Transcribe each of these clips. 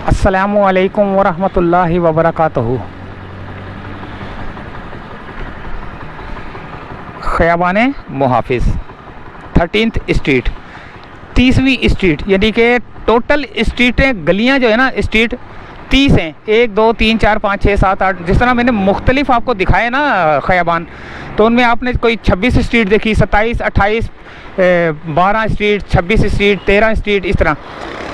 अस्सलामु अलैकुम वरहमतुल्लाहि वबरकातुहू। ख़याबान मुहाफ़िज़ 13th स्ट्रीट, 30वीं स्ट्रीट, यानी कि टोटल स्ट्रीटें गलियां जो है ना, स्ट्रीट 30 हैं। 1 2 3 4 5 6 7 8, जिस तरह मैंने मुख्तलिफ आपको दिखाए ना ख़याबान, तो उनमें आपने कोई 26 स्ट्रीट देखी, 27 28 12 स्ट्रीट, 26 स्ट्रीट, 13 स्ट्रीट, इस तरह।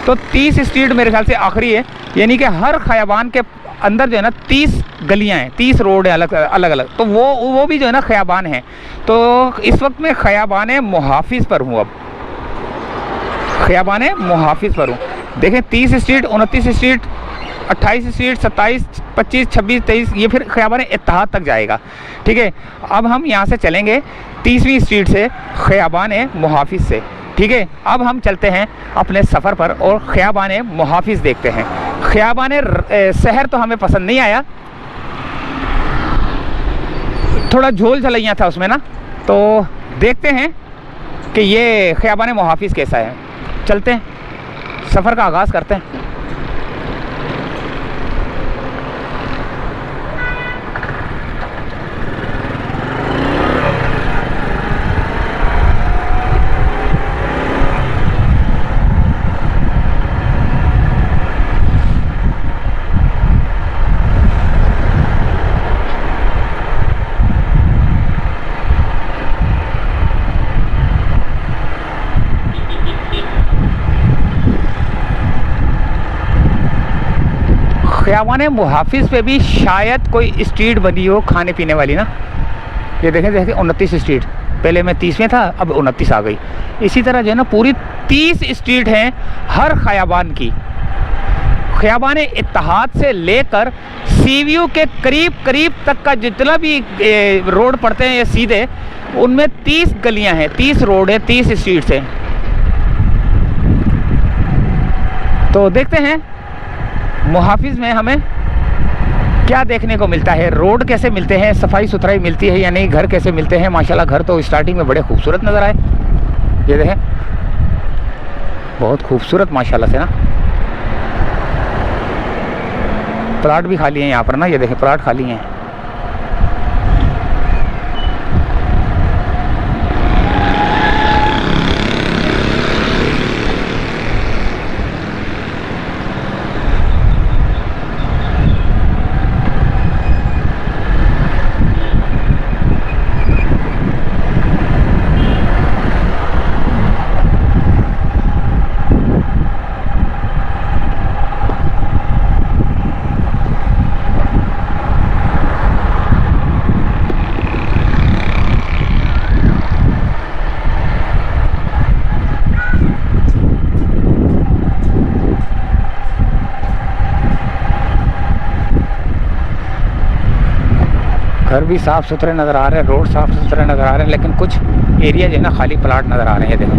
तो 30 स्ट्रीट मेरे ख्याल से आखिरी है, यानी कि हर ख़याबान के अंदर जो है ना 30 गलियां हैं, 30 रोड है अलग अलग। तो वो भी जो है ना ख़याबान है। तो इस वक्त मैं ख़याबान मुहाफ़िज़ पर हूँ। अब ख़याबान मुहाफ़िज़ पर हूँ। देखें 30 स्ट्रीट, 29 स्ट्रीट, 28 स्ट्रीट, 27 25 26 23, ये फिर ख़याबान इत्तेहाद तक जाएगा। ठीक है, अब हम यहाँ से चलेंगे 30वीं स्ट्रीट से, ख़याबान मुहाफ़िज़ से। ठीक है, अब हम चलते हैं अपने सफ़र पर और ख़याबान मुहाफ़िज़ देखते हैं। ख़याबान शहर तो हमें पसंद नहीं आया, थोड़ा झोल झलैया था उसमें ना। तो देखते हैं कि ये ख़याबान मुहाफ़िज़ कैसा है। चलते हैं, सफ़र का आगाज़ करते हैं। ख़याबान मुहाफ़िज़ पे भी शायद कोई स्ट्रीट बनी हो खाने पीने वाली ना। ये देखें 29 स्ट्रीट, पहले मैं 30 में था, अब 29 आ गई। इसी तरह जो है ना पूरी 30 स्ट्रीट हैं हर ख़याबान की। ख़याबान इत्तेहाद से लेकर सीवीयू के करीब तक का जितना भी रोड पड़ते हैं ये सीधे, उनमें 30 गलियां हैं, 30 रोड है, 30 स्ट्रीट्स हैं। तो देखते हैं मुहाफ़िज़ में हमें क्या देखने को मिलता है, रोड कैसे मिलते हैं, सफाई सुथराई मिलती है या नहीं, घर कैसे मिलते हैं। माशाल्लाह घर तो स्टार्टिंग में बड़े खूबसूरत नज़र आए। ये देखें बहुत खूबसूरत माशाल्लाह से ना। प्लाट भी खाली हैं यहाँ पर ना, ये देखें प्लाट खाली हैं। घर भी साफ़ सुथरे नज़र आ रहे हैं, रोड साफ़ सुथरे नज़र आ रहे हैं, लेकिन कुछ एरिया जो है ना खाली प्लाट नज़र आ रहे हैं। देखो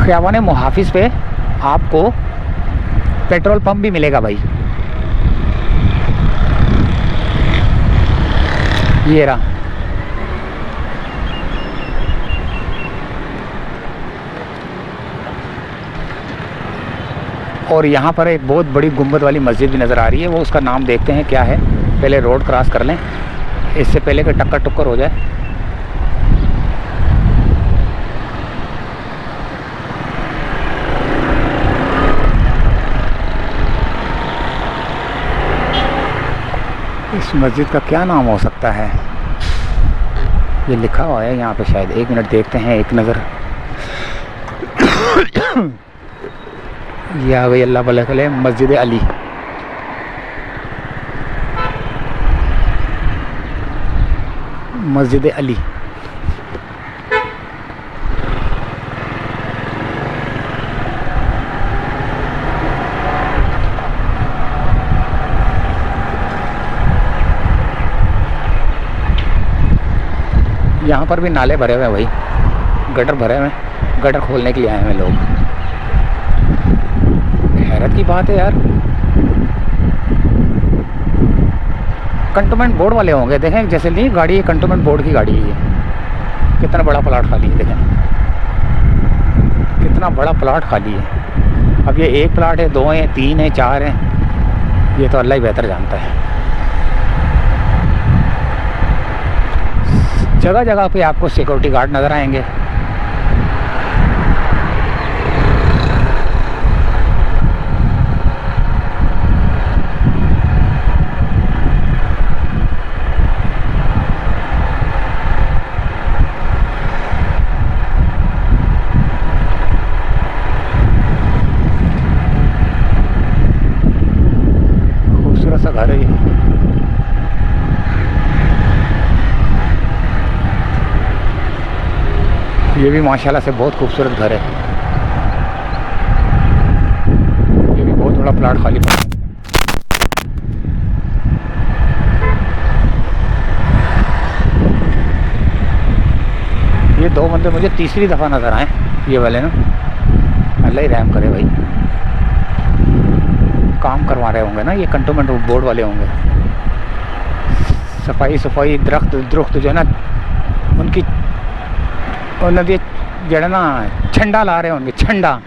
ख़याबान मुहाफ़िज़ पे आपको पेट्रोल पंप भी मिलेगा भाई। ये रहा, और यहाँ पर एक बहुत बड़ी गुंबद वाली मस्जिद भी नज़र आ रही है। वो उसका नाम देखते हैं क्या है, पहले रोड क्रॉस कर लें इससे पहले कि टक्कर टुक्कर हो जाए। इस मस्जिद का क्या नाम हो सकता है, ये लिखा हुआ है यहाँ पे शायद। 1 मिनट देखते हैं, एक नज़र। ये आ गई, अल्लाह भला करे, मस्जिद अली। मस्जिद अली यहाँ पर भी नाले भरे हुए हैं भाई, गटर भरे हुए हैं, गटर खोलने के लिए आए हैं लोग। हैरत की बात है यार, कंटोनमेंट बोर्ड वाले होंगे। देखें जैसे नहीं गाड़ी, ये कंटोनमेंट बोर्ड की गाड़ी है ये। कितना बड़ा प्लाट खाली है, देखें कितना बड़ा प्लाट खाली है। अब ये एक प्लाट है, दो हैं, तीन है, चार हैं, ये तो अल्लाह ही बेहतर जानता है। जगह जगह पे आपको सिक्योरिटी गार्ड नज़र आएंगे। खूबसूरत सा घर है ये भी माशाल्लाह से बहुत खूबसूरत घर है। ये भी बहुत बड़ा प्लाट खाली पड़ा है। ये दो बंदे मुझे तीसरी दफ़ा नज़र आए ये वाले ना, अल्लाह ही रहम करे भाई। काम करवा रहे होंगे ना, ये कंटोनमेंट बोर्ड वाले होंगे। सफाई दरख्त जो है ना उनकी उन्होंने जड़ा ना झंडा ला रहे होंगे, झंडा।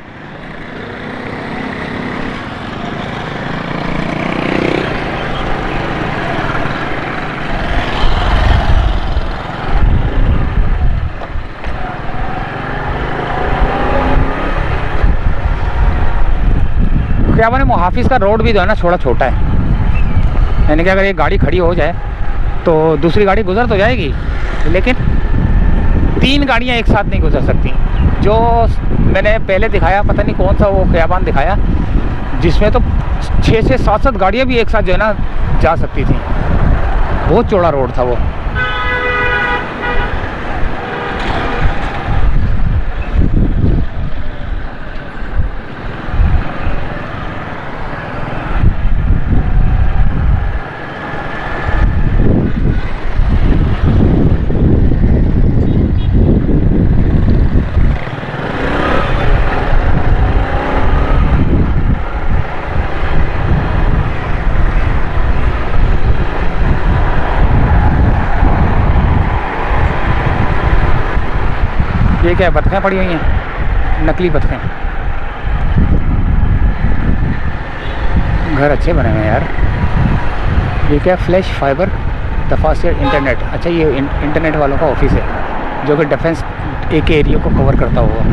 क्या बने मुहाफिज का रोड भी जो है ना थोड़ा छोटा है, यानी कि अगर एक गाड़ी खड़ी हो जाए तो दूसरी गाड़ी गुजर तो जाएगी, लेकिन तीन गाड़ियां एक साथ नहीं गुजर सकती। जो मैंने पहले दिखाया, पता नहीं कौन सा वो खियाबान दिखाया, जिसमें तो 6 से 7 गाड़ियां भी एक साथ जो है ना जा सकती थी। बहुत चौड़ा रोड था वो। ये क्या है, बतखें पड़ी हुई हैं, नकली बतखें। घर अच्छे बने हुए हैं यार। ये क्या, फ्लैश फाइबर तफासिर इंटरनेट। अच्छा ये इंटरनेट वालों का ऑफिस है जो कि डिफेंस एक एरिया को कवर करता हुआ।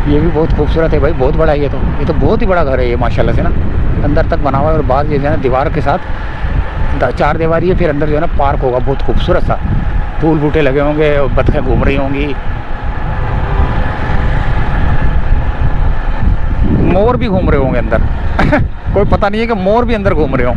ये भी बहुत खूबसूरत है भाई, बहुत बड़ा है ये तो बहुत ही बड़ा घर है ये माशाल्लाह से ना, अंदर तक बना हुआ है। और बाद ये जो है ना दीवार के साथ 4 दीवारी है, फिर अंदर जो है ना पार्क होगा बहुत खूबसूरत सा, फूल बूटे लगे होंगे, बतखें घूम रही होंगी, मोर भी घूम रहे होंगे अंदर कोई पता नहीं है कि मोर भी अंदर घूम रहे हों।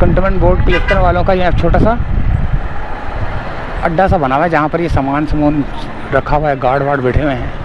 कंटोनमेंट बोर्ड कलेक्टर वालों का यहाँ छोटा सा अड्डा सा बना हुआ है जहाँ पर ये सामान रखा हुआ है, गार्ड वार्ड बैठे हुए हैं।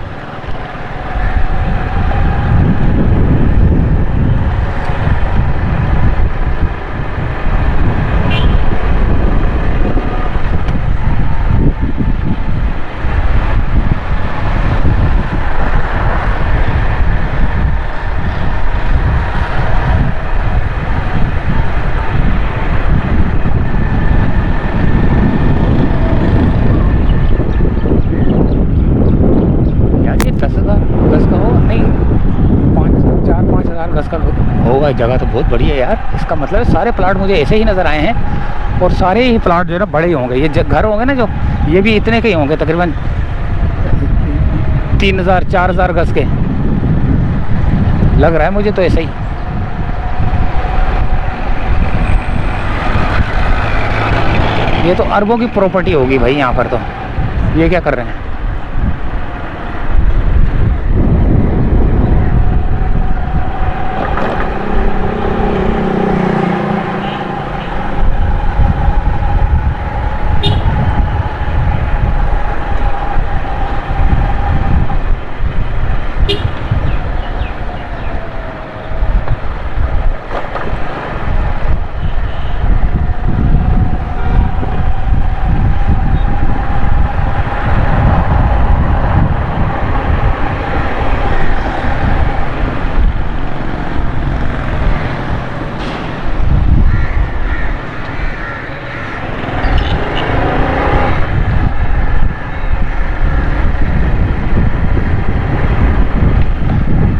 गज का होगा। जगह तो बहुत बड़ी है यार। इसका मतलब सारे प्लाट मुझे ऐसे ही नज़र आए हैं और सारे ही प्लाट जो है ना बड़े ही होंगे। ये घर होंगे ना जो, ये भी इतने के ही होंगे तकरीबन 3000-4000 गज के लग रहा है मुझे तो ऐसे ही। ये तो अरबों की प्रॉपर्टी होगी भाई यहाँ पर। तो ये क्या कर रहे हैं?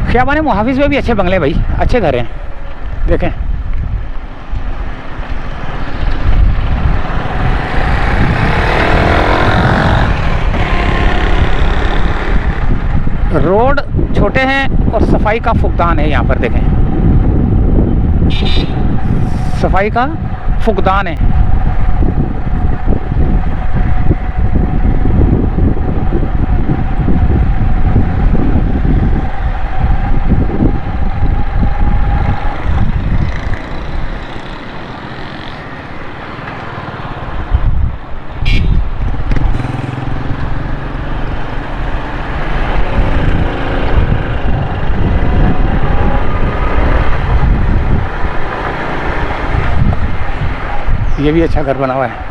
ख़ियाबान मुहाफिज़ में भी अच्छे बंगले भाई, अच्छे घर हैं। देखें रोड छोटे हैं और सफाई का फुकदान है यहाँ पर। देखें सफाई का फुकदान है। ये भी अच्छा घर बना हुआ है।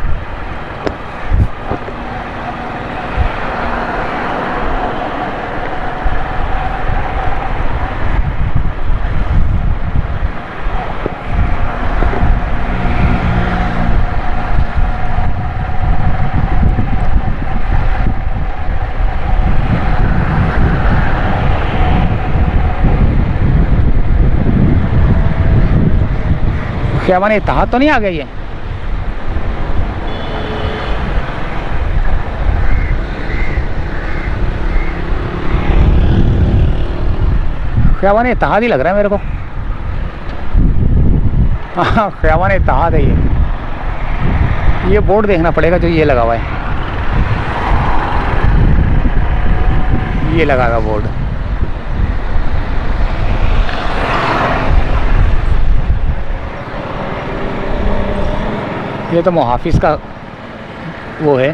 ख़ियाबान इत्तेहाद तो नहीं आ गई है? ख़ियाबान इत्तेहाद ही लग रहा है मेरे को। हाँ ख़ियाबान इत्तेहाद है ये बोर्ड देखना पड़ेगा जो ये लगा हुआ है। ये लगा हुआ बोर्ड। ये तो मुहाफिज़ का वो है।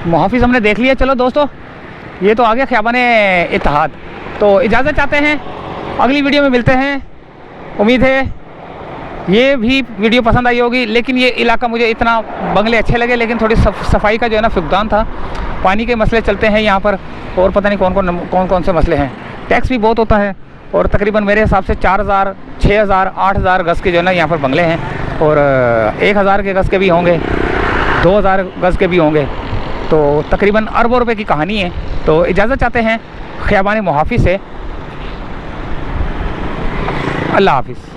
मुहाफिज़ हमने देख लिया। चलो दोस्तों ये तो आ गया ख़ियाबान इत्तेहाद। तो इजाज़त चाहते हैं, अगली वीडियो में मिलते हैं। उम्मीद है ये भी वीडियो पसंद आई होगी। लेकिन ये इलाका मुझे इतना बंगले अच्छे लगे, लेकिन थोड़ी सफाई का जो है ना फुकदान था। पानी के मसले चलते हैं यहाँ पर और पता नहीं कौन कौन से मसले हैं। टैक्स भी बहुत होता है और तकरीबन मेरे हिसाब से 4000, 6000, 8000 गज़ के जो है ना यहाँ पर बंगले हैं और 1000 के गज़ के भी होंगे, 2000 गज़ के भी होंगे। तो तकरीबन अरबों रुपए की कहानी है। तो इजाज़त चाहते हैं ख़ियाबान मुहाफिज़ से। अल्लाह हाफिज़।